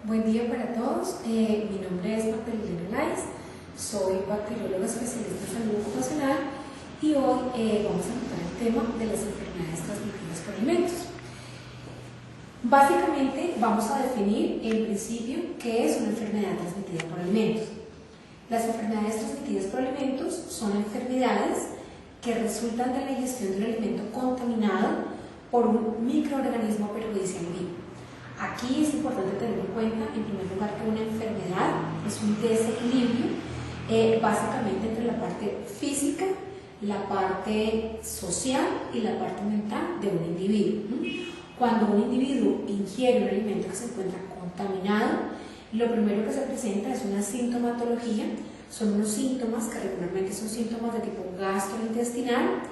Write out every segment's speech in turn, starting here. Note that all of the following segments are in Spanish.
Buen día para todos, mi nombre es Magdalena Lais, soy bacterióloga especialista en salud ocupacional y hoy vamos a tratar el tema de las enfermedades transmitidas por alimentos. Básicamente vamos a definir en principio qué es una enfermedad transmitida por alimentos. Las enfermedades transmitidas por alimentos son enfermedades que resultan de la ingestión de un alimento contaminado por un microorganismo perjudicial vivo. Aquí es importante tener en cuenta, en primer lugar, que una enfermedad es un desequilibrio básicamente entre la parte física, la parte social y la parte mental de un individuo. Cuando un individuo ingiere un alimento que se encuentra contaminado, lo primero que se presenta es una sintomatología. Son unos síntomas que regularmente son síntomas de tipo gastrointestinal,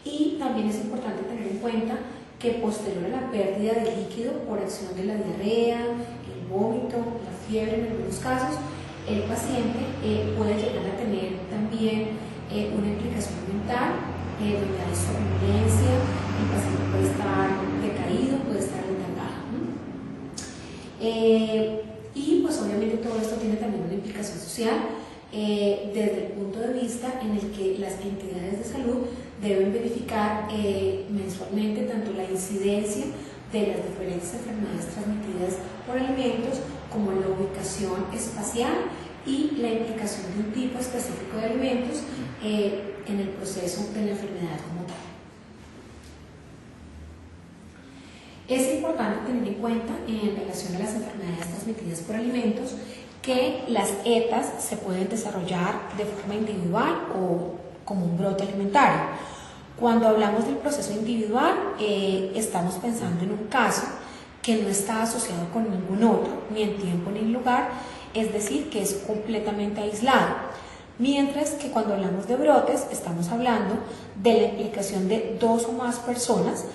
y también es importante tener en cuenta que posterior a la pérdida de líquido por acción de la diarrea, el vómito, la fiebre en algunos casos, el paciente puede llegar a tener también una implicación mental, donde hay somnolencia, el paciente puede estar decaído, puede estar letargado. Y pues obviamente todo esto tiene también una implicación social desde el punto de vista en el que las entidades de salud deben verificar mensualmente tanto la incidencia de las diferentes enfermedades transmitidas por alimentos como la ubicación espacial y la implicación de un tipo específico de alimentos en el proceso de la enfermedad como tal. Es importante tener en cuenta en relación a las enfermedades transmitidas por alimentos que las ETAs se pueden desarrollar de forma individual o como un brote alimentario. Cuando hablamos del proceso individual, estamos pensando en un caso que no está asociado con ningún otro, ni en tiempo ni en lugar, es decir, que es completamente aislado. Mientras que cuando hablamos de brotes, estamos hablando de la implicación de dos o más personas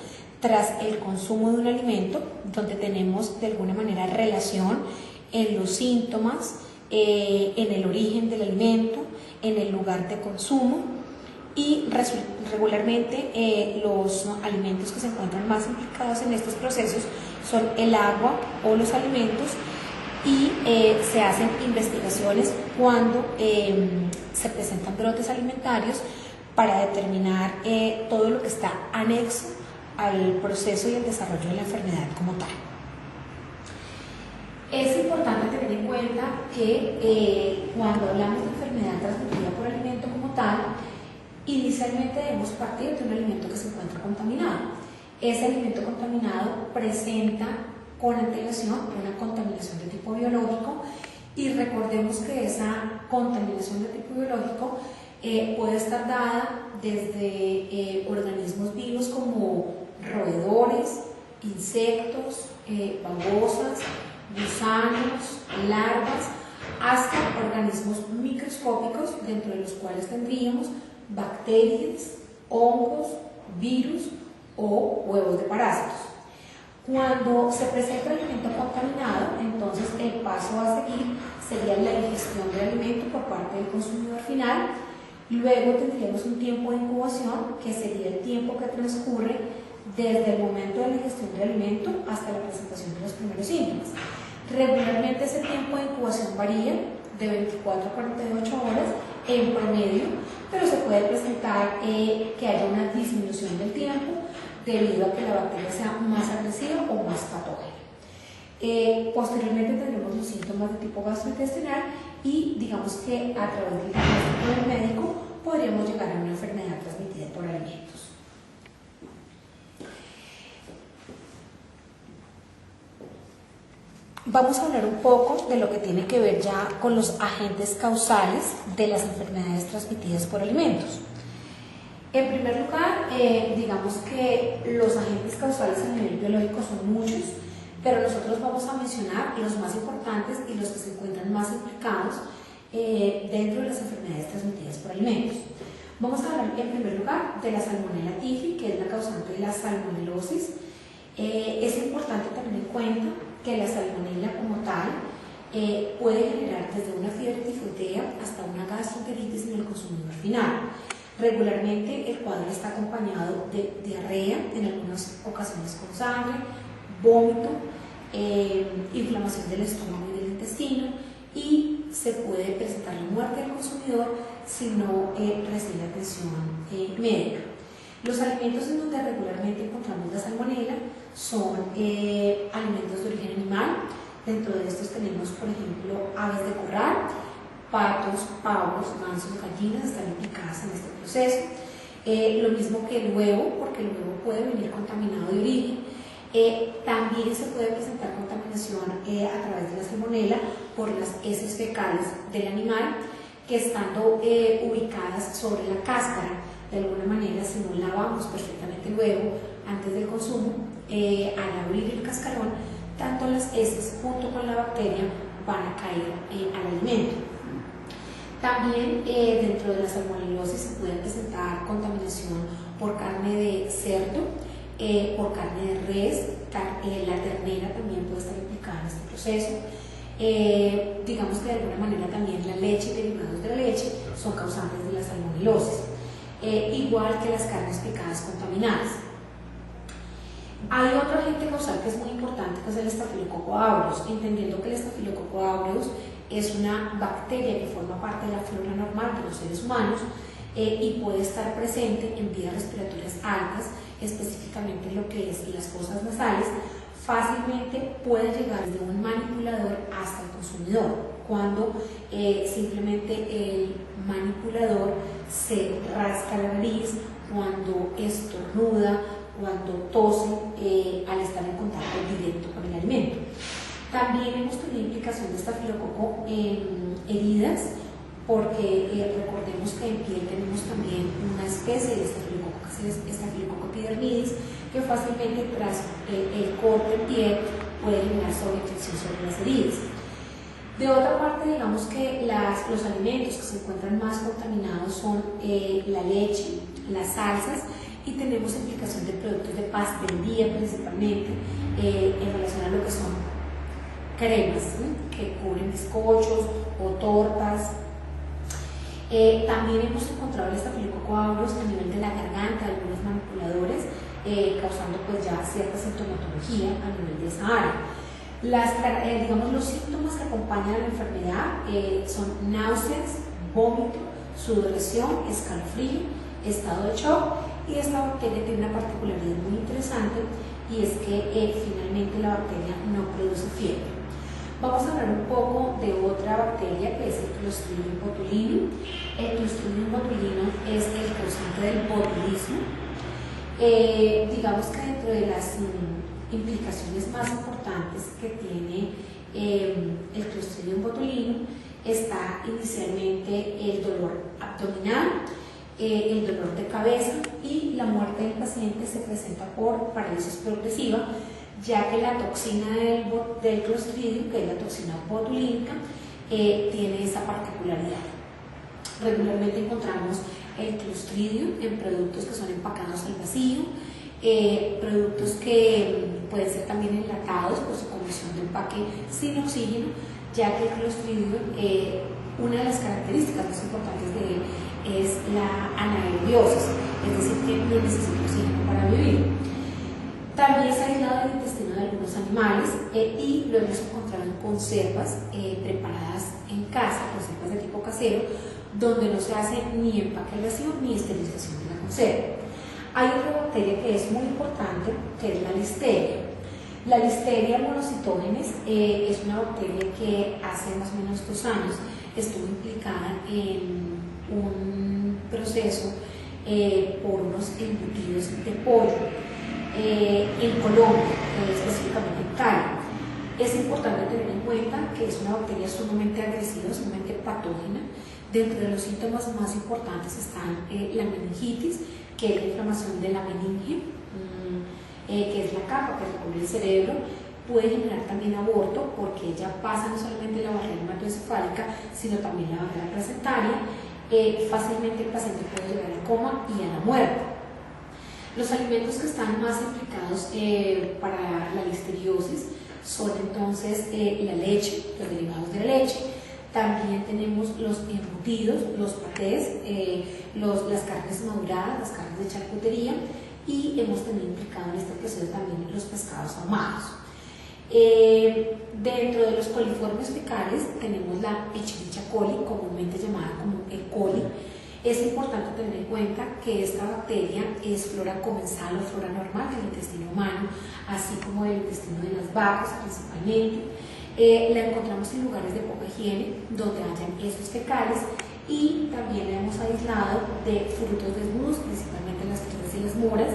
tras el consumo de un alimento, donde tenemos de alguna manera relación en los síntomas, en el origen del alimento, en el lugar de consumo, y regularmente los alimentos que se encuentran más implicados en estos procesos son el agua o los alimentos, y se hacen investigaciones cuando se presentan brotes alimentarios para determinar todo lo que está anexo al proceso y el desarrollo de la enfermedad como tal. Es importante tener en cuenta que cuando hablamos de enfermedad transmitida por alimento como tal, inicialmente debemos partir de un alimento que se encuentra contaminado. Ese alimento contaminado presenta con antelación una contaminación de tipo biológico, y recordemos que esa contaminación de tipo biológico puede estar dada desde organismos vivos como roedores, insectos, babosas, gusanos, larvas, hasta organismos microscópicos, dentro de los cuales tendríamos bacterias, hongos, virus o huevos de parásitos. Cuando se presenta el alimento contaminado, entonces el paso a seguir sería la ingestión del alimento por parte del consumidor final. Luego tendríamos un tiempo de incubación, que sería el tiempo que transcurre desde el momento de la ingestión del alimento hasta la presentación de los primeros síntomas. Regularmente ese tiempo de incubación varía de 24 a 48 horas en promedio, pero se puede presentar que haya una disminución del tiempo debido a que la bacteria sea más agresiva o más patógena. Posteriormente tendremos los síntomas de tipo gastrointestinal, y digamos que a través del diagnóstico del médico podríamos llegar a una enfermedad transmitida por alimentos. Vamos a hablar un poco de lo que tiene que ver ya con los agentes causales de las enfermedades transmitidas por alimentos. En primer lugar, digamos que los agentes causales a nivel biológico son muchos, pero nosotros vamos a mencionar los más importantes y los que se encuentran más implicados dentro de las enfermedades transmitidas por alimentos. Vamos a hablar en primer lugar de la Salmonella typhi, que es la causante de la salmonelosis. Es importante tener en cuenta que la salmonella como tal puede generar desde una fiebre tifoidea hasta una gastroenteritis en el consumidor final. Regularmente el cuadro está acompañado de diarrea, en algunas ocasiones con sangre, vómito, inflamación del estómago y del intestino, y se puede presentar la muerte del consumidor si no recibe atención médica. Los alimentos en donde regularmente encontramos la salmonela son alimentos de origen animal. Dentro de estos tenemos, por ejemplo, aves de corral, patos, pavos, gansos, gallinas están implicadas en este proceso. Lo mismo que el huevo, porque el huevo puede venir contaminado de origen. También se puede presentar contaminación a través de la salmonela por las heces fecales del animal, que estando ubicadas sobre la cáscara, de alguna manera, si no lavamos perfectamente el huevo antes del consumo, al abrir el cascarón, tanto las heces junto con la bacteria van a caer al alimento. También dentro de la salmonelosis se puede presentar contaminación por carne de cerdo, por carne de res, la ternera también puede estar implicada en este proceso. Digamos que de alguna manera también la leche y derivados de la leche son causantes de la salmonelosis, igual que las carnes picadas contaminadas. Hay otro agente causal que es muy importante, que es el Staphylococcus aureus, entendiendo que el Staphylococcus aureus es una bacteria que forma parte de la flora normal de los seres humanos y puede estar presente en vías respiratorias altas, específicamente lo que es las fosas nasales. Fácilmente puede llegar desde un manipulador hasta el consumidor, cuando simplemente el manipulador se rasca la nariz, cuando estornuda, cuando tose al estar en contacto directo con el alimento. También hemos tenido implicación de estafilococo en heridas, porque recordemos que en piel tenemos también una especie de estafilococo, que es Staphylococcus epidermidis, que fácilmente tras el corte en piel puede generar sobreinfección sobre las heridas. De otra parte, digamos que los alimentos que se encuentran más contaminados son la leche, las salsas, y tenemos implicación de productos de pastelería principalmente en relación a lo que son cremas, que cubren bizcochos o tortas. También hemos encontrado el Staphylococcus aureus a nivel de la garganta de algunos manipuladores, causando pues ya cierta sintomatología a nivel de esa área. Digamos, los síntomas que acompañan a la enfermedad son náuseas, vómito, sudoración, escalofrío, estado de shock, y esta bacteria tiene una particularidad muy interesante, y es que finalmente la bacteria no produce fiebre. Vamos a hablar un poco de otra bacteria, que es el Clostridium botulinum. El Clostridium botulinum es el causante del botulismo. Digamos que dentro de las implicaciones más importantes que tiene el Clostridium botulinum está inicialmente el dolor abdominal, el dolor de cabeza, y la muerte del paciente se presenta por parálisis progresiva, ya que la toxina del Clostridium, que es la toxina botulínica, tiene esa particularidad. Regularmente encontramos el Clostridium en productos que son empacados al vacío, productos que pueden ser también enlatados por su condición de empaque sin oxígeno, ya que el Clostridium, una de las características más importantes de él es la anaerobiosis, es decir, que no necesita oxígeno para vivir. También se ha aislado el intestino de algunos animales y lo hemos encontrado en conservas preparadas en casa, conservas de tipo casero, donde no se hace ni empaque al vacío ni esterilización de la conserva. Hay otra bacteria que es muy importante, que es la listeria. La Listeria monocytogenes es una bacteria que hace más o menos 2 años estuvo implicada en un proceso por unos embutidos de pollo en Colombia, específicamente en Cali. Es importante tener en cuenta que es una bacteria sumamente agresiva, sumamente patógena. Dentro de los síntomas más importantes están la meningitis, que es la inflamación de la meninge, que es la capa que recubre el cerebro. Puede generar también aborto, porque ella pasa no solamente la barrera hematoencefálica, sino también la barrera placentaria. Fácilmente el paciente puede llegar al coma y a la muerte. Los alimentos que están más implicados para la listeriosis son entonces la leche, los derivados de la leche. También tenemos los embutidos, los patés, las carnes maduradas, las carnes de charcutería, y hemos tenido implicado en este proceso también los pescados ahumados. Dentro de los coliformes fecales tenemos la Escherichia coli, comúnmente llamada como E. coli. Es importante tener en cuenta que esta bacteria es flora comensal o flora normal del intestino humano, así como del intestino de las vacas principalmente. La encontramos en lugares de poca higiene, donde hayan heces fecales, y también la hemos aislado de frutos desnudos, principalmente las frutas y las moras,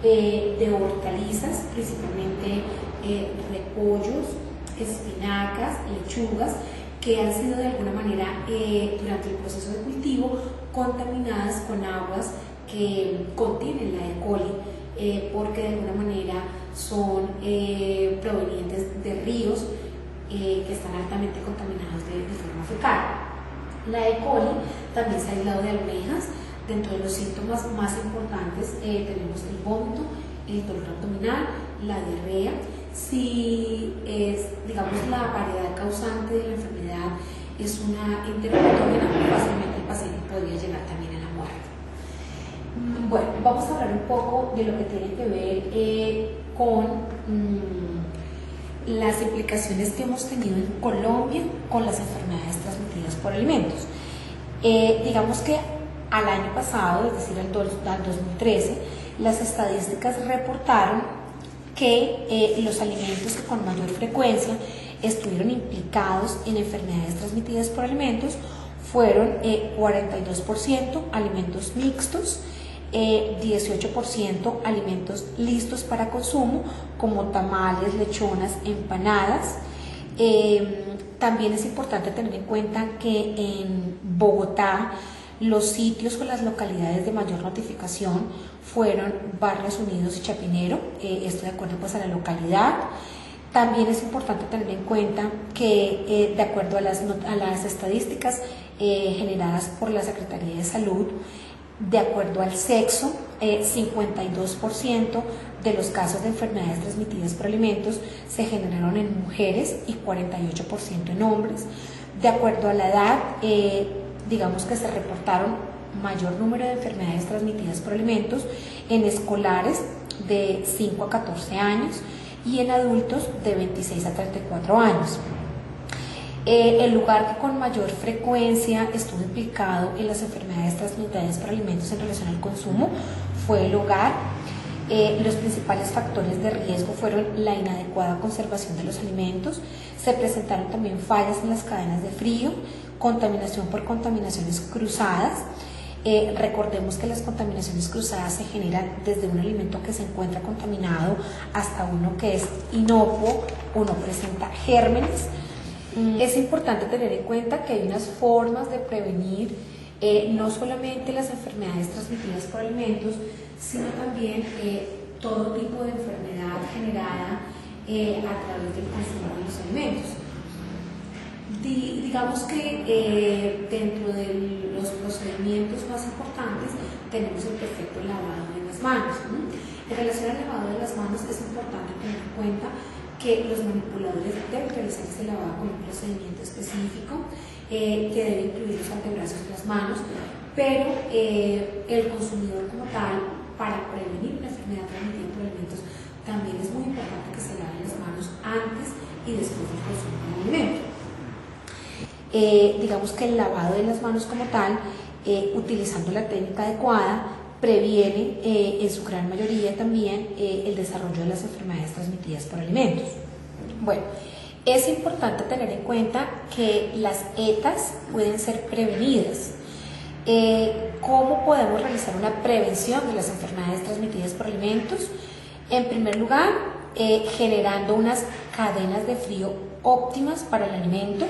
de hortalizas, principalmente repollos, espinacas, lechugas, que han sido de alguna manera durante el proceso de cultivo contaminadas con aguas que contienen la E. coli, porque de alguna manera son provenientes de ríos que están altamente contaminados de forma fecal. La E. coli también se ha aislado de almejas. Dentro de los síntomas más importantes tenemos el vómito, el dolor abdominal, la diarrea. Si digamos, la variedad causante de la enfermedad es una enteropatógena, fácilmente el paciente podría llegar también a la muerte. Bueno, vamos a hablar un poco de lo que tiene que ver con las implicaciones que hemos tenido en Colombia con las enfermedades transmitidas por alimentos. Digamos que al año pasado, es decir, al 2013, las estadísticas reportaron que los alimentos que con mayor frecuencia estuvieron implicados en enfermedades transmitidas por alimentos fueron 42% alimentos mixtos, 18% alimentos listos para consumo, como tamales, lechonas, empanadas. También es importante tener en cuenta que en Bogotá los sitios o las localidades de mayor notificación fueron Barrios Unidos y Chapinero, esto de acuerdo pues a la localidad. También es importante tener en cuenta que de acuerdo a las estadísticas generadas por la Secretaría de Salud, de acuerdo al sexo, 52% de los casos de enfermedades transmitidas por alimentos se generaron en mujeres y 48% en hombres. De acuerdo a la edad, digamos que se reportaron mayor número de enfermedades transmitidas por alimentos en escolares de 5 a 14 años y en adultos de 26 a 34 años. El lugar que con mayor frecuencia estuvo implicado en las enfermedades transmitidas por alimentos en relación al consumo fue el hogar. Los principales factores de riesgo fueron la inadecuada conservación de los alimentos, se presentaron también fallas en las cadenas de frío, contaminación por contaminaciones cruzadas. Recordemos que las contaminaciones cruzadas se generan desde un alimento que se encuentra contaminado hasta uno que es inocuo o no presenta gérmenes. Es importante tener en cuenta que hay unas formas de prevenir no solamente las enfermedades transmitidas por alimentos, sino también todo tipo de enfermedad generada a través del consumo de los alimentos. Digamos que dentro de los procedimientos más importantes tenemos el perfecto lavado de las manos, ¿no? En relación al lavado de las manos es importante tener en cuenta que los manipuladores deben realizar este lavado con un procedimiento específico que debe incluir los antebrazos de las manos, pero el consumidor como tal, para prevenir una enfermedad transmitida por alimentos, también es muy importante que se laven las manos antes y después del consumo del alimento. Digamos que el lavado de las manos como tal, utilizando la técnica adecuada, previene en su gran mayoría también el desarrollo de las enfermedades transmitidas por alimentos. Bueno, es importante tener en cuenta que las ETAs pueden ser prevenidas. ¿Cómo podemos realizar una prevención de las enfermedades transmitidas por alimentos? En primer lugar, generando unas cadenas de frío óptimas para el alimento,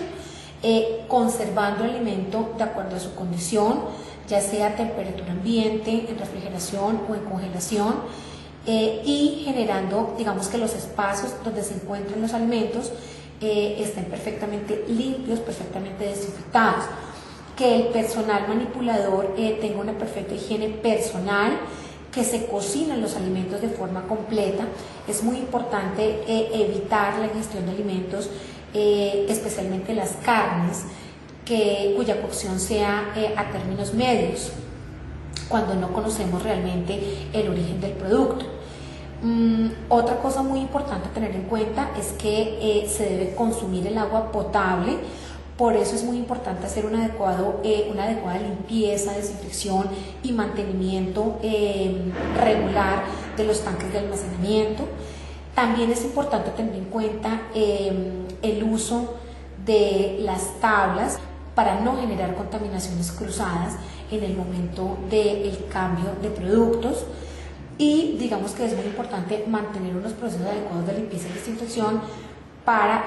conservando el alimento de acuerdo a su condición, ya sea a temperatura ambiente, en refrigeración o en congelación, y generando, digamos, que los espacios donde se encuentran los alimentos estén perfectamente limpios, perfectamente desinfectados, que el personal manipulador tenga una perfecta higiene personal, que se cocinan los alimentos de forma completa. Es muy importante evitar la ingestión de alimentos, especialmente las carnes, cuya cocción sea a términos medios, cuando no conocemos realmente el origen del producto. Otra cosa muy importante a tener en cuenta es que se debe consumir el agua potable. Por eso es muy importante hacer una adecuada limpieza, desinfección y mantenimiento regular de los tanques de almacenamiento. También es importante tener en cuenta el uso de las tablas para no generar contaminaciones cruzadas en el momento del cambio de productos. Y digamos que es muy importante mantener unos procesos adecuados de limpieza y desinfección para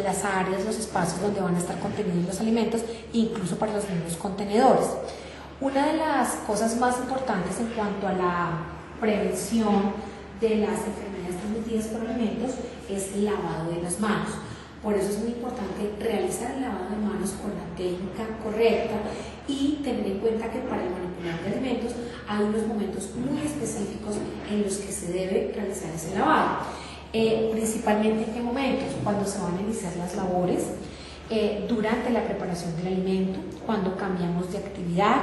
las áreas, los espacios donde van a estar contenidos los alimentos, incluso para los mismos contenedores. Una de las cosas más importantes en cuanto a la prevención de las enfermedades transmitidas por alimentos es el lavado de las manos. Por eso es muy importante realizar el lavado de manos con la técnica correcta y tener en cuenta que para el manipulado de alimentos hay unos momentos muy específicos en los que se debe realizar ese lavado. Principalmente en qué momentos, cuando se van a iniciar las labores, durante la preparación del alimento, cuando cambiamos de actividad.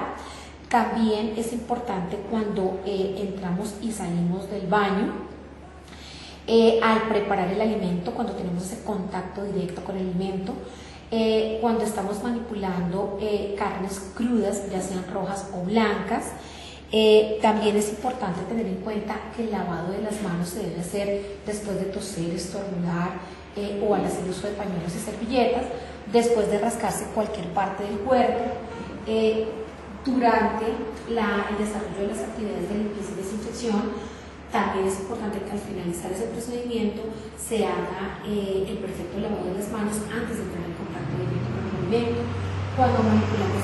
También es importante cuando entramos y salimos del baño, al preparar el alimento, cuando tenemos ese contacto directo con el alimento, cuando estamos manipulando carnes crudas, ya sean rojas o blancas. También es importante tener en cuenta que el lavado de las manos se debe hacer después de toser, estornudar o al hacer uso de pañuelos y servilletas, después de rascarse cualquier parte del cuerpo, durante el desarrollo de las actividades de limpieza y desinfección. También es importante que al finalizar ese procedimiento se haga el perfecto lavado de las manos antes de entrar en contacto directo con el alimento. Cuando manipulamos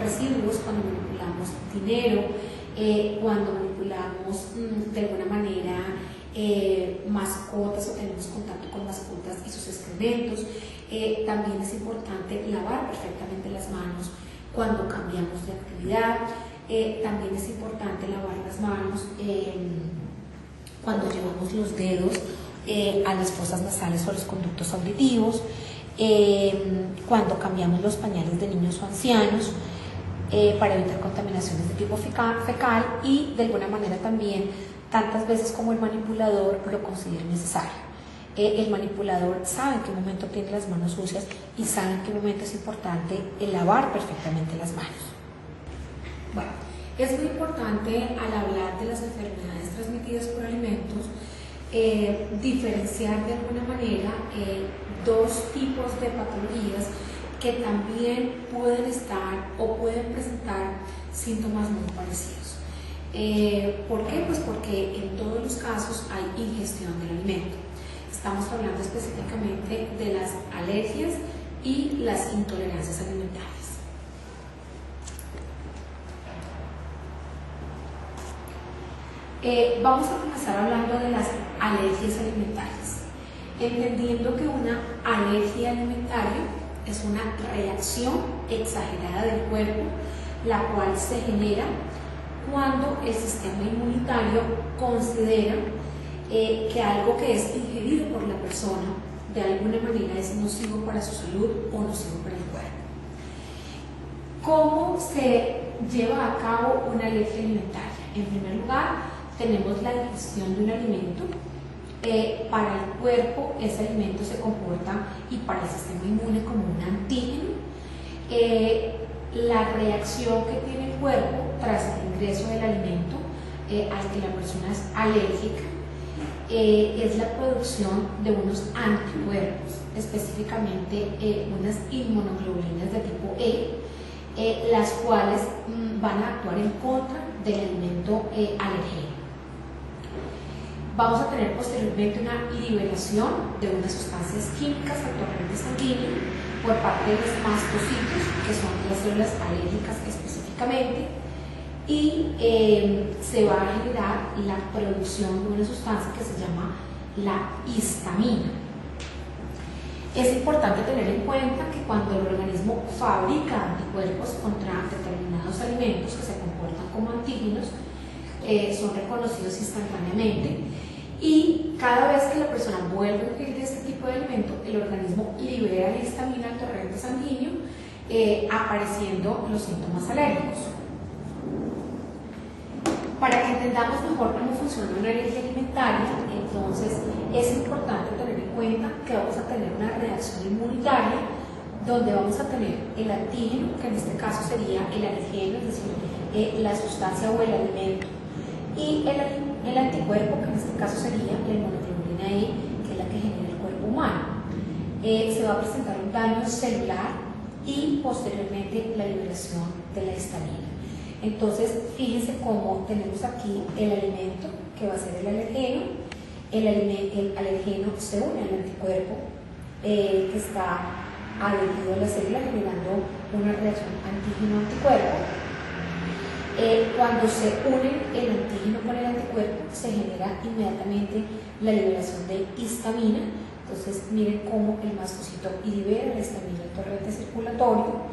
residuos, cuando manipulamos dinero, cuando manipulamos de alguna manera mascotas o tenemos contacto con mascotas y sus excrementos, también es importante lavar perfectamente las manos cuando cambiamos de actividad. También es importante lavar las manos cuando llevamos los dedos a las fosas nasales o a los conductos auditivos, cuando cambiamos los pañales de niños o ancianos, para evitar contaminaciones de tipo fecal y de alguna manera también tantas veces como el manipulador lo considere necesario. El manipulador sabe en qué momento tiene las manos sucias y sabe en qué momento es importante lavar perfectamente las manos. Bueno, es muy importante al hablar de las enfermedades transmitidas por alimentos diferenciar de alguna manera dos tipos de patologías que también pueden estar o pueden presentar síntomas muy parecidos. ¿Por qué? Pues porque en todos los casos hay ingestión del alimento. Estamos hablando específicamente de las alergias y las intolerancias alimentarias. Vamos a comenzar hablando de las alergias alimentarias, entendiendo que una alergia alimentaria es una reacción exagerada del cuerpo, la cual se genera cuando el sistema inmunitario considera que algo que es ingerido por la persona de alguna manera es nocivo para su salud o nocivo para el cuerpo. ¿Cómo se lleva a cabo una alergia alimentaria? En primer lugar, tenemos la digestión de un alimento. Para el cuerpo ese alimento se comporta y para el sistema inmune como un antígeno. La reacción que tiene el cuerpo tras el ingreso del alimento al que la persona es alérgica es la producción de unos anticuerpos, específicamente unas inmunoglobulinas de tipo E, las cuales van a actuar en contra del alimento alergénico. Vamos a tener posteriormente una liberación de unas sustancias químicas al torrente sanguíneo por parte de los mastocitos, que son las células alérgicas específicamente, y se va a generar la producción de una sustancia que se llama la histamina. Es importante tener en cuenta que cuando el organismo fabrica anticuerpos contra determinados alimentos que se comportan como antígenos, son reconocidos instantáneamente y cada vez que la persona vuelve a ingerir este tipo de alimento, el organismo libera la histamina al torrente sanguíneo, apareciendo los síntomas alérgicos. Para que entendamos mejor cómo funciona una alergia alimentaria, entonces es importante tener en cuenta que vamos a tener una reacción inmunitaria donde vamos a tener el antígeno, que en este caso sería el alergeno, es decir, la sustancia o el alimento, y el anticuerpo, que en este caso sería la inmunoglobulina E, que es la que genera el cuerpo humano. Se va a presentar un daño celular y posteriormente la liberación de la histamina. Entonces, fíjense cómo tenemos aquí el alimento, que va a ser el alergeno. El alergeno se une al anticuerpo que está adherido a la célula, generando una reacción antígeno-anticuerpo. Cuando se une el antígeno con el anticuerpo, se genera inmediatamente la liberación de histamina. Entonces, miren cómo el mastocito libera la histamina al torrente circulatorio,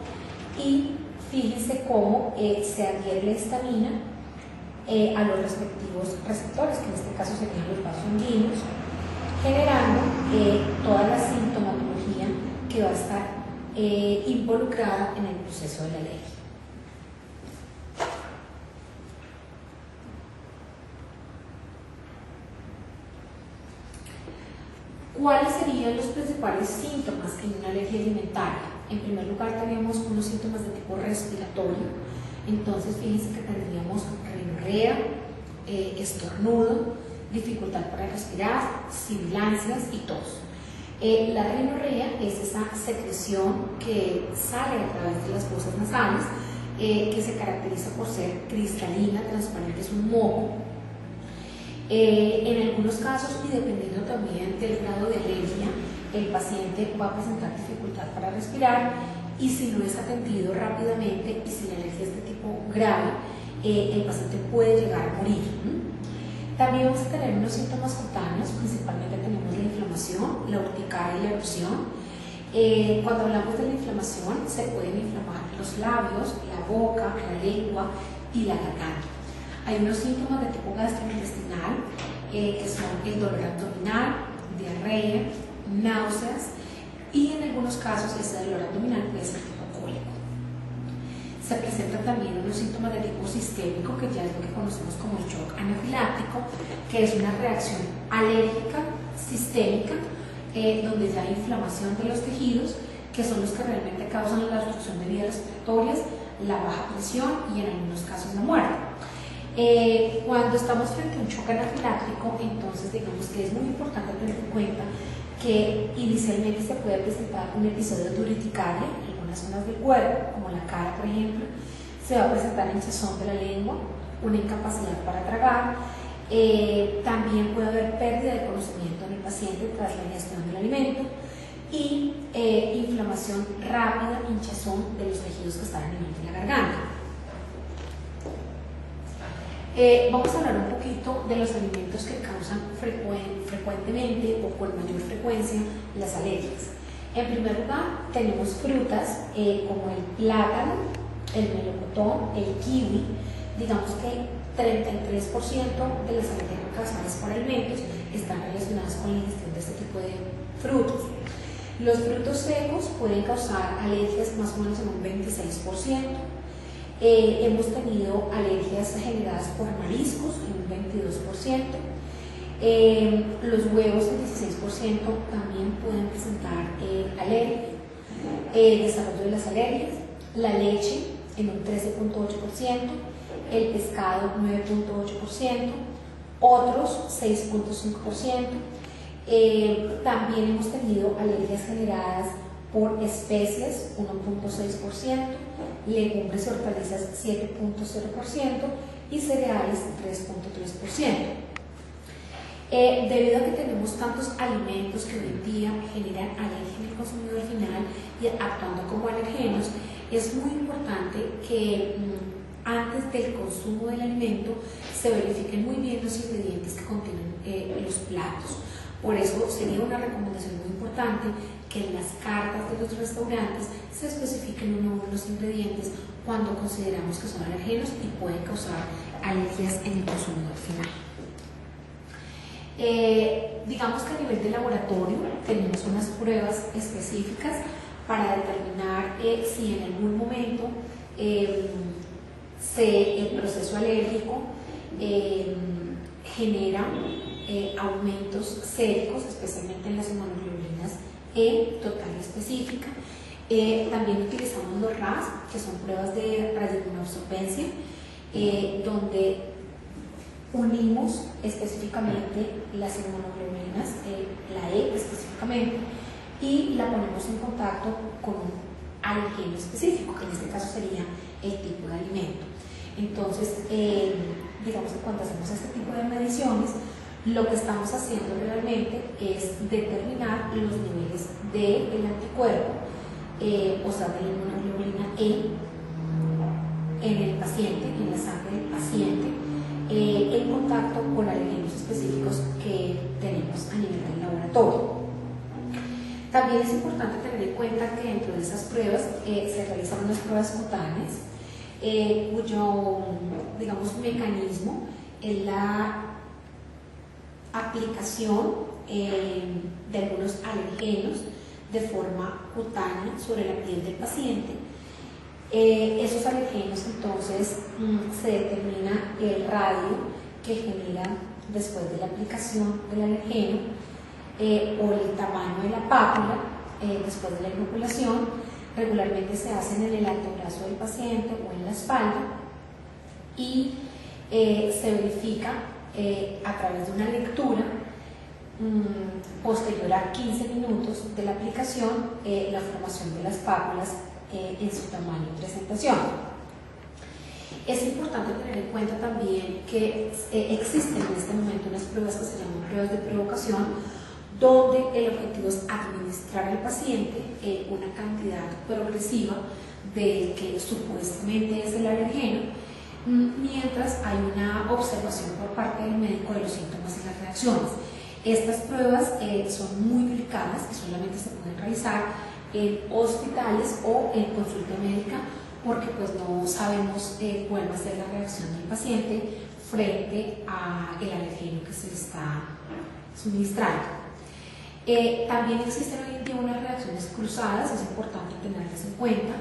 y fíjense cómo se adhiere la histamina a los respectivos receptores, que en este caso serían los vasos sanguíneos, generando toda la sintomatología que va a estar involucrada en el proceso de la alergia. ¿Cuáles serían los principales síntomas en una alergia alimentaria? En primer lugar, tenemos unos síntomas de tipo respiratorio. Entonces, fíjense que tendríamos rinorrea, estornudo, dificultad para respirar, sibilancias y tos. La rinorrea es esa secreción que sale a través de las fosas nasales, que se caracteriza por ser cristalina, transparente, es un moho. En algunos casos, y dependiendo también del grado de alergia, el paciente va a presentar dificultad para respirar, y si no es atendido rápidamente y si la alergia es de tipo grave, el paciente puede llegar a morir. También vamos a tener unos síntomas cutáneos, principalmente tenemos la inflamación, la urticaria y la erupción. Cuando hablamos de la inflamación, se pueden inflamar los labios, la boca, la lengua y la garganta. Hay unos síntomas de tipo gastrointestinal, que son el dolor abdominal, diarrea, náuseas, y en algunos casos ese dolor abdominal puede ser tipo cólico. Se presentan también unos síntomas de tipo sistémico, que ya es lo que conocemos como el shock anafiláctico, que es una reacción alérgica sistémica, donde ya hay inflamación de los tejidos, que son los que realmente causan la obstrucción de vías respiratorias, la baja presión y en algunos casos la muerte. Cuando estamos frente a un shock anafiláctico, entonces digamos que es muy importante tener en cuenta que inicialmente se puede presentar un episodio de urticaria en algunas zonas del cuerpo, como la cara, por ejemplo. Se va a presentar hinchazón de la lengua, una incapacidad para tragar. También puede haber pérdida de conocimiento en el paciente tras la ingestión del alimento, y inflamación rápida, hinchazón de los tejidos que están a nivel de la garganta. Vamos a hablar un poquito de los alimentos que causan frecuentemente o con mayor frecuencia las alergias. En primer lugar, tenemos frutas como el plátano, el melocotón, el kiwi. Digamos que 33% de las alergias causadas por alimentos están relacionadas con la ingestión de este tipo de frutos. Los frutos secos pueden causar alergias más o menos en un 26%. Hemos tenido alergias generadas por mariscos en un 22%. Los huevos, el 16%, también pueden presentar alergia. Desarrollo de las alergias. La leche en un 13.8%. El pescado 9.8%. Otros 6.5%. También hemos tenido alergias generadas por especies 1.6%, legumbres y hortalizas 7.0% y cereales 3.3%. Debido a que tenemos tantos alimentos que hoy en día generan alergia en el consumidor final y actuando como alergenos, es muy importante que antes del consumo del alimento se verifiquen muy bien los ingredientes que contienen los platos. Por eso sería una recomendación muy importante que en las cartas de los restaurantes se especifiquen uno de los ingredientes cuando consideramos que son alergenos y pueden causar alergias en el consumidor final. Digamos que a nivel de laboratorio tenemos unas pruebas específicas para determinar si en algún momento el proceso alérgico genera aumentos séricos, especialmente en las inmunoglobulinas E total y específica. También utilizamos los RAS, que son pruebas de radioinmunoabsorbencia, donde unimos específicamente las inmunoglobulinas, la E específicamente, y la ponemos en contacto con un alergeno específico, que en este caso sería el tipo de alimento. Entonces, digamos que cuando hacemos este tipo de mediciones, lo que estamos haciendo realmente es determinar los niveles del anticuerpo, o sea, de la inmunoglobulina E en el paciente, en la sangre del paciente, en contacto con alergenos específicos que tenemos a nivel del laboratorio. También es importante tener en cuenta que dentro de esas pruebas se realizan unas pruebas cutáneas, cuyo, digamos, mecanismo es la aplicación de algunos alergenos de forma cutánea sobre la piel del paciente. Esos alergenos entonces se determina el radio que genera después de la aplicación del alergeno, o el tamaño de la pápula después de la inoculación. Regularmente se hacen en el antebrazo del paciente o en la espalda, y se verifica a través de una lectura posterior a 15 minutos de la aplicación la formación de las pápulas en su tamaño y presentación. Es importante tener en cuenta también que existen en este momento unas pruebas que se llaman pruebas de provocación, donde el objetivo es administrar al paciente una cantidad progresiva del que supuestamente es el alergeno, mientras hay una observación por parte del médico de los síntomas y las reacciones. Estas pruebas son muy delicadas y solamente se pueden realizar en hospitales o en consulta médica, porque pues no sabemos cuál va a ser la reacción del paciente frente al alergeno que se le está suministrando. También existen hoy en día unas reacciones cruzadas, es importante tenerlas en cuenta,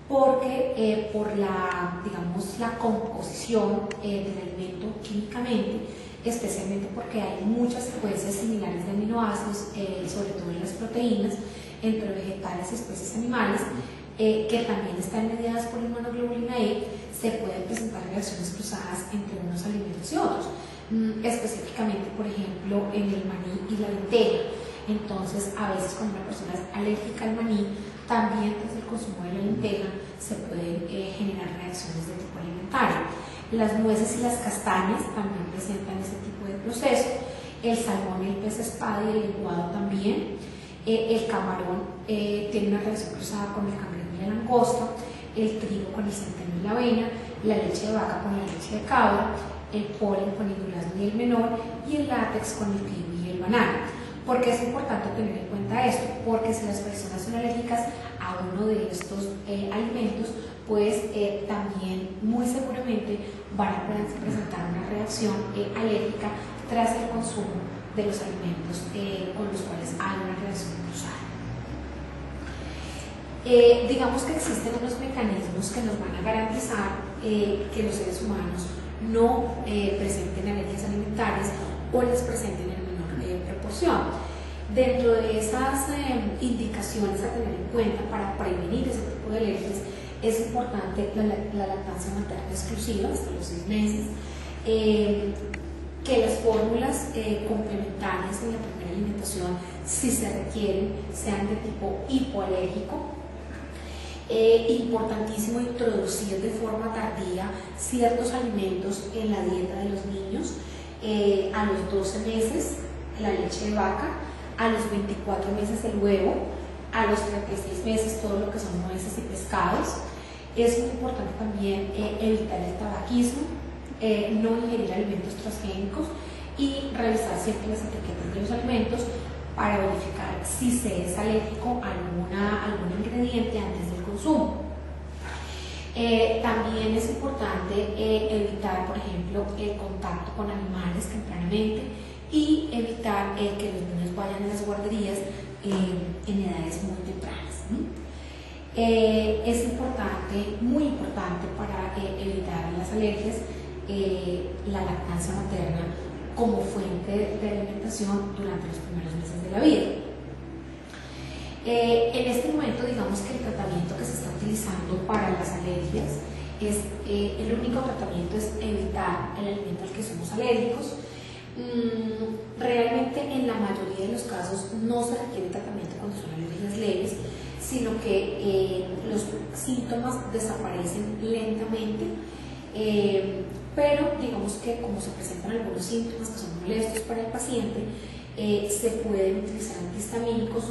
porque por la, digamos, la composición del alimento químicamente, especialmente porque hay muchas secuencias similares de aminoácidos, sobre todo en las proteínas, entre vegetales y especies animales, que también están mediadas por la inmunoglobulina E, se pueden presentar reacciones cruzadas entre unos alimentos y otros, específicamente, por ejemplo, en el maní y la lenteja. Entonces, a veces cuando una persona es alérgica al maní, también desde el consumo de la lenteja se pueden generar reacciones de tipo alimentario. Las nueces y las castañas también presentan este tipo de proceso. El salmón y el pez espada y el lenguado también. El camarón tiene una reacción cruzada con el cangrejo y la langosta. El trigo con el centeno y la avena. La leche de vaca con la leche de cabra. El polen con el durazno y el menor. Y el látex con el kiwi y el banano. ¿Por qué es importante tener en cuenta esto? Porque si las personas son alérgicas a uno de estos alimentos, pues también muy seguramente van a presentar una reacción alérgica tras el consumo de los alimentos con los cuales hay una reacción cruzada. Digamos que existen unos mecanismos que nos van a garantizar que los seres humanos no presenten alergias alimentarias o les presenten en menor proporción. Dentro de esas indicaciones a tener en cuenta para prevenir ese tipo de alergias, es importante la lactancia materna exclusiva hasta los 6 meses, que las fórmulas complementarias en la primera alimentación, si se requieren, sean de tipo hipoalérgico. Importantísimo introducir de forma tardía ciertos alimentos en la dieta de los niños. A los 12 meses la leche de vaca, a los 24 meses el huevo, a los 36 meses todo lo que son nueces y pescados. Es muy importante también evitar el tabaquismo, no ingerir alimentos transgénicos y revisar siempre las etiquetas de los alimentos para verificar si se es alérgico a algún ingrediente antes del consumo. También es importante evitar, por ejemplo, el contacto con animales tempranamente y evitar que los niños vayan a las guarderías en edades muy tempranas. Es importante, muy importante para evitar las alergias, la lactancia materna como fuente de alimentación durante los primeros meses de la vida. En este momento, digamos que el tratamiento que se está utilizando para las alergias es, el único tratamiento es evitar el alimento al que somos alérgicos. Realmente en la mayoría de los casos no se requiere tratamiento cuando son alergias leves, sino que los síntomas desaparecen lentamente, pero digamos que como se presentan algunos síntomas que son molestos para el paciente, se pueden utilizar antihistamínicos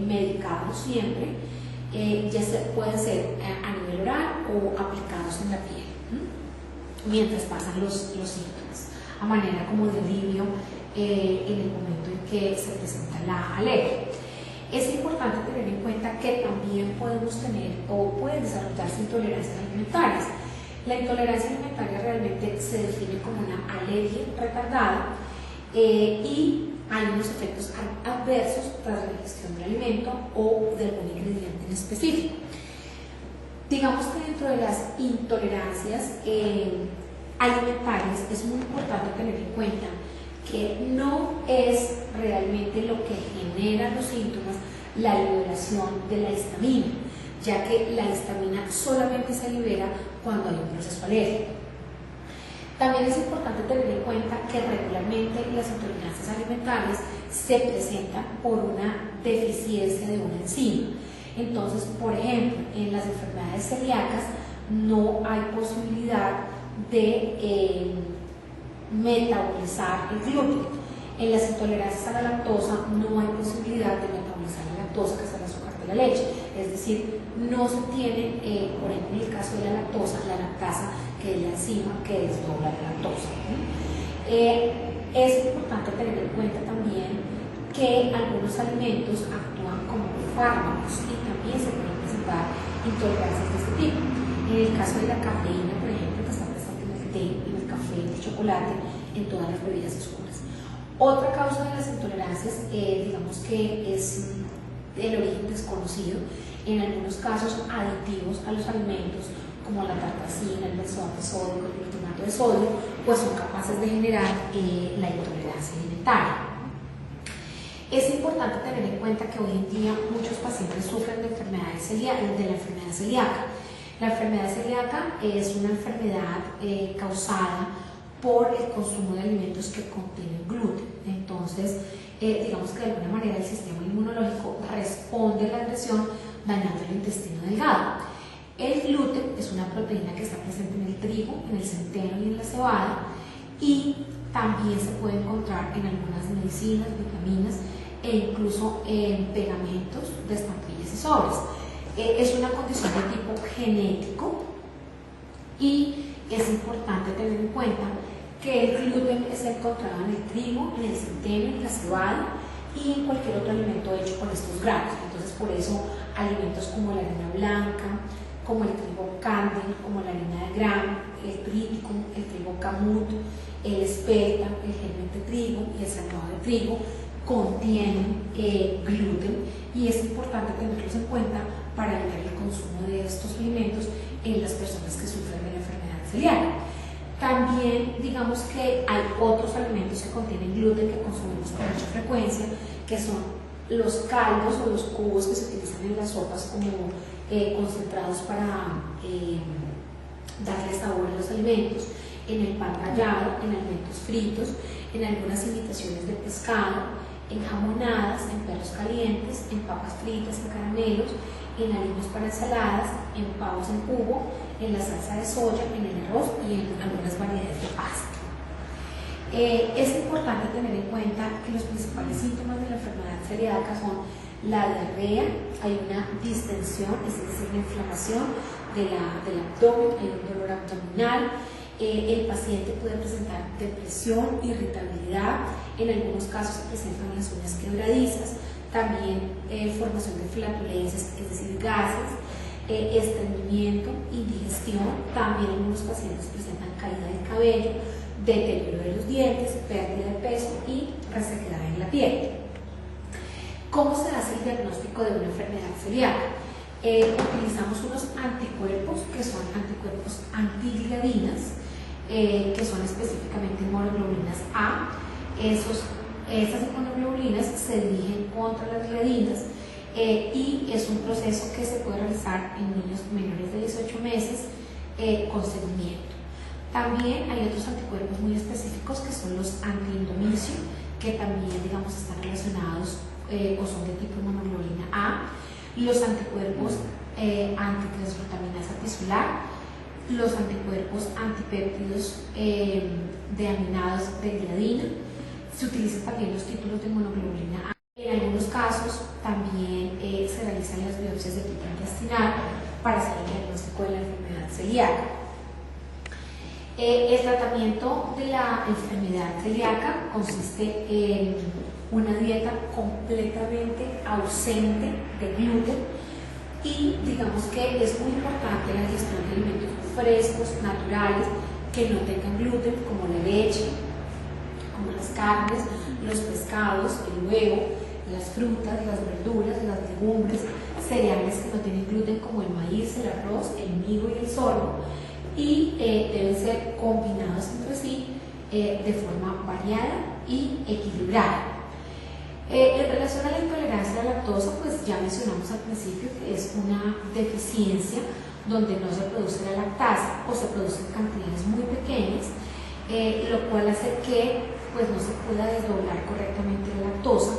medicados siempre, ya pueden ser a nivel oral o aplicados en la piel, mientras pasan los síntomas, a manera como de alivio en el momento en que se presenta la alergia. Es importante tener en cuenta que también podemos tener o pueden desarrollarse intolerancias alimentarias. La intolerancia alimentaria realmente se define como una alergia retardada y hay unos efectos adversos tras la ingestión del alimento o de algún ingrediente en específico. Digamos que dentro de las intolerancias alimentarias es muy importante tener en cuenta que no es realmente lo que genera los síntomas la liberación de la histamina, ya que la histamina solamente se libera cuando hay un proceso alérgico. También es importante tener en cuenta que regularmente las intolerancias alimentarias se presentan por una deficiencia de una enzima. Entonces, por ejemplo, en las enfermedades celíacas no hay posibilidad de metabolizar el gluten. En las intolerancias a la lactosa no hay posibilidad de metabolizar la lactosa, que es el azúcar de la leche. Es decir, no se tiene, por ejemplo, en el caso de la lactosa, la lactasa, que es la enzima que desdobla la lactosa. Es importante tener en cuenta también que algunos alimentos actúan como fármacos y también se pueden presentar intolerancias de este tipo. En el caso de la cafeína, por ejemplo, que está presente en el té, en el café, en el chocolate, en todas las bebidas oscuras. Otra causa de las intolerancias, digamos que es el origen desconocido, en algunos casos aditivos a los alimentos, como la tartrazina, el benzoato de sodio, el glutamato de sodio, pues son capaces de generar la intolerancia alimentaria. Es importante tener en cuenta que hoy en día muchos pacientes sufren de la enfermedad celíaca. La enfermedad celíaca es una enfermedad causada por el consumo de alimentos que contienen gluten. Entonces, digamos que de alguna manera el sistema inmunológico responde a la agresión dañando el intestino delgado. El gluten es una proteína que está presente en el trigo, en el centeno y en la cebada, y también se puede encontrar en algunas medicinas, vitaminas e incluso en pegamentos de estampillas y sobres. Es una condición de tipo genético y es importante tener en cuenta que el gluten es encontrado en el trigo, en el centeno, en la cebada y en cualquier otro alimento hecho con estos granos. Entonces, por eso alimentos como la harina blanca, como el trigo cándil, como la harina de grano, el triticum, el trigo camut, el espelta, el germen de trigo y el salvado de trigo contienen gluten, y es importante tenerlos en cuenta para evitar el consumo de estos alimentos en las personas que sufren de la enfermedad celíaca. También digamos que hay otros alimentos que contienen gluten que consumimos con mucha frecuencia, que son los caldos o los cubos que se utilizan en las sopas como concentrados para darle sabor a los alimentos, en el pan rallado, en alimentos fritos, en algunas imitaciones de pescado, en jamonadas, en perros calientes, en papas fritas, en caramelos, en aliños para ensaladas, en pavos en cubo, en la salsa de soya, en el arroz y en algunas variedades de pasta. Es importante tener en cuenta que los principales síntomas de la enfermedad celíaca son la diarrea, hay una distensión, es decir, la inflamación del abdomen, hay un dolor abdominal, el paciente puede presentar depresión, irritabilidad, en algunos casos se presentan las uñas quebradizas, también formación de flatulencias, es decir, gases, estreñimiento, indigestión, también algunos pacientes presentan caída del cabello, deterioro de los dientes, pérdida de peso y resequedad en la piel. ¿Cómo se hace el diagnóstico de una enfermedad celíaca? Utilizamos unos anticuerpos que son anticuerpos antigliadinas que son específicamente inmunoglobulinas A. Estas inmunoglobulinas se dirigen contra las gliadinas y es un proceso que se puede realizar en niños menores de 18 meses con seguimiento. También hay otros anticuerpos muy específicos que son los antiendomicio, que también, digamos, están relacionados o son de tipo inmunoglobulina A, los anticuerpos antitransglutaminasa tisular, los anticuerpos antipéptidos de aminados de gliadina. Se utilizan también los títulos de inmunoglobulina A. En algunos casos también se realizan las biopsias de tipo intestinal para hacer el diagnóstico de la enfermedad celíaca. El tratamiento de la enfermedad celíaca consiste en una dieta completamente ausente de gluten y digamos que es muy importante la gestión de alimentos frescos, naturales, que no tengan gluten, como la leche, como las carnes, los pescados, el huevo, las frutas, las verduras, las legumbres, cereales que no tienen gluten como el maíz, el arroz, el migo y el sorgo, y deben ser combinados entre sí de forma variada y equilibrada. En relación a la intolerancia a la lactosa, pues ya mencionamos al principio que es una deficiencia donde no se produce la lactasa o se produce en cantidades muy pequeñas, lo cual hace que pues, no se pueda desdoblar correctamente la lactosa,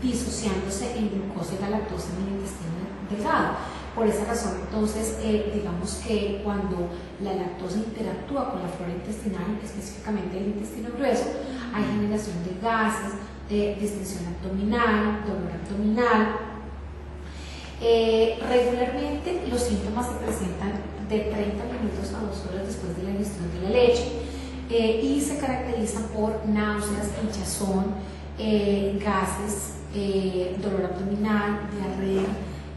disociándose en glucosa y la lactosa en el intestino delgado. Por esa razón, entonces, digamos que cuando la lactosa interactúa con la flora intestinal, específicamente el intestino grueso, hay generación de gases, distensión abdominal, dolor abdominal. Regularmente los síntomas se presentan de 30 minutos a 2 horas después de la ingestión de la leche y se caracterizan por náuseas, hinchazón, gases, dolor abdominal, diarrea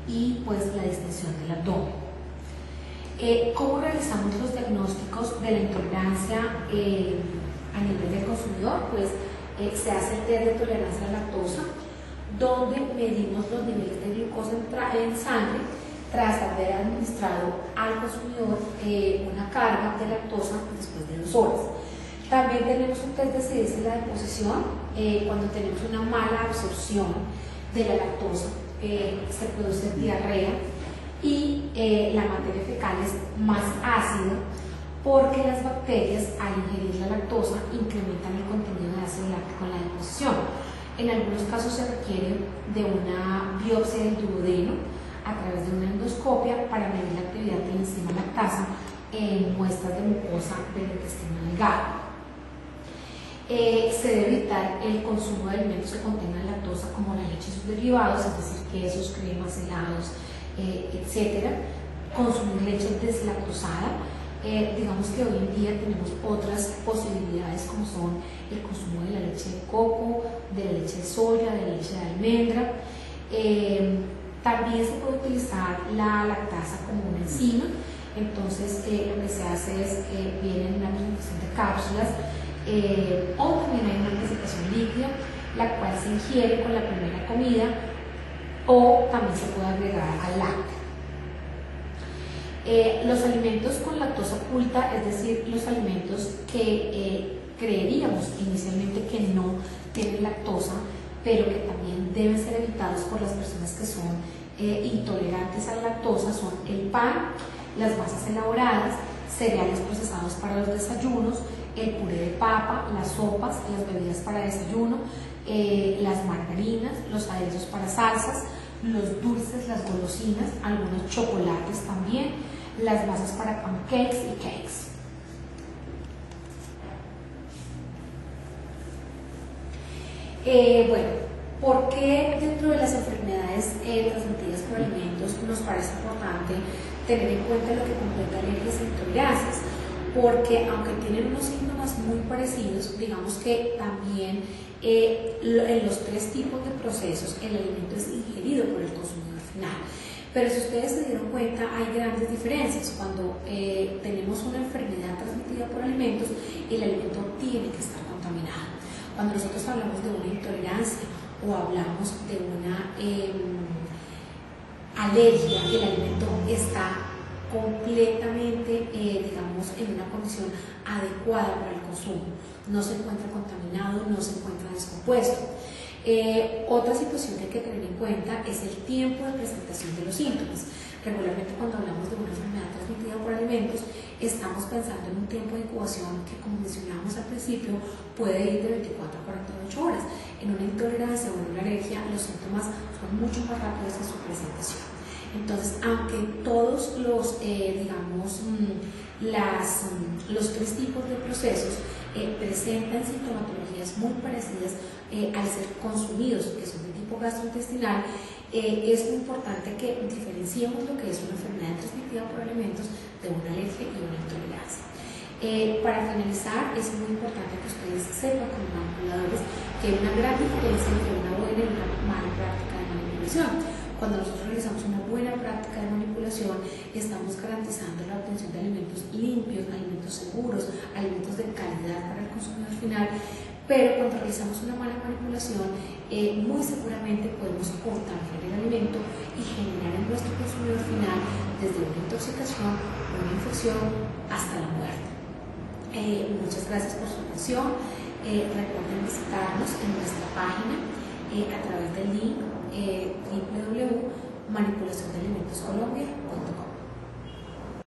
y pues la distensión del abdomen. ¿Cómo realizamos los diagnósticos de la intolerancia a nivel del consumidor? Pues se hace el test de tolerancia a la lactosa, donde medimos los niveles de glucosa en sangre tras haber administrado al consumidor una carga de lactosa después de 2 horas. También tenemos un test de acidez en la deposición, cuando tenemos una mala absorción de la lactosa, se produce diarrea y la materia fecal es más ácida porque las bacterias al ingerir la lactosa incrementan el contenido de ácido láctico en la deposición. En algunos casos se requiere de una biopsia del duodeno a través de una endoscopia para medir la actividad de la enzima lactasa en muestras de mucosa del intestino delgado. Se debe evitar el consumo de alimentos que contengan lactosa como la leche y sus derivados, es decir, quesos, cremas, helados, etc. Consumir leche deslactosada. Digamos que hoy en día tenemos otras posibilidades como son el consumo de la leche de coco, de la leche de soya, de la leche de almendra. También se puede utilizar la lactasa como una enzima, entonces lo que se hace es viene en una presentación de cápsulas o también hay una presentación líquida, la cual se ingiere con la primera comida o también se puede agregar al lácteo. Los alimentos con lactosa oculta, es decir, los alimentos que creeríamos inicialmente que no tienen lactosa, pero que también deben ser evitados por las personas que son intolerantes a la lactosa, son el pan, las masas elaboradas, cereales procesados para los desayunos, el puré de papa, las sopas, las bebidas para desayuno, las margarinas, los aderezos para salsas, los dulces, las golosinas, algunos chocolates también, las masas para pancakes y cakes. Bueno, ¿por qué dentro de las enfermedades transmitidas por alimentos nos parece importante tener en cuenta lo que completa alergias e intolerancias? Porque aunque tienen unos síntomas muy parecidos, digamos que también en los 3 tipos de procesos el alimento es ingerido por el consumidor final. Pero si ustedes se dieron cuenta, hay grandes diferencias. Cuando tenemos una enfermedad transmitida por alimentos, el alimento tiene que estar contaminado. Cuando nosotros hablamos de una intolerancia o hablamos de una alergia, el alimento está completamente, digamos, en una condición adecuada para el consumo. No se encuentra contaminado, no se encuentra descompuesto. Otra situación que hay que tener en cuenta es el tiempo de presentación de los síntomas. Regularmente cuando hablamos de una enfermedad transmitida por alimentos, estamos pensando en un tiempo de incubación que, como mencionábamos al principio, puede ir de 24 a 48 horas. En una intolerancia o en una alergia, los síntomas son mucho más rápidos en su presentación. Entonces, aunque todos los, los tres tipos de procesos presentan sintomatologías muy parecidas al ser consumidos, que son de tipo gastrointestinal, es muy importante que diferenciemos lo que es una enfermedad transmitida por alimentos de una alergia y una intolerancia. Para finalizar, es muy importante que ustedes sepan como manipuladores que hay una gran diferencia entre una buena y una mala práctica de manipulación. Cuando nosotros realizamos una buena práctica de manipulación, estamos garantizando la obtención de alimentos limpios, alimentos seguros, alimentos de calidad para el consumidor final. Pero cuando realizamos una mala manipulación, muy seguramente podemos contagiar el alimento y generar en nuestro consumidor final desde una intoxicación, una infección hasta la muerte. Muchas gracias por su atención. Recuerden visitarnos en nuestra página a través del link www.manipulaciondealimentoscolombia.com.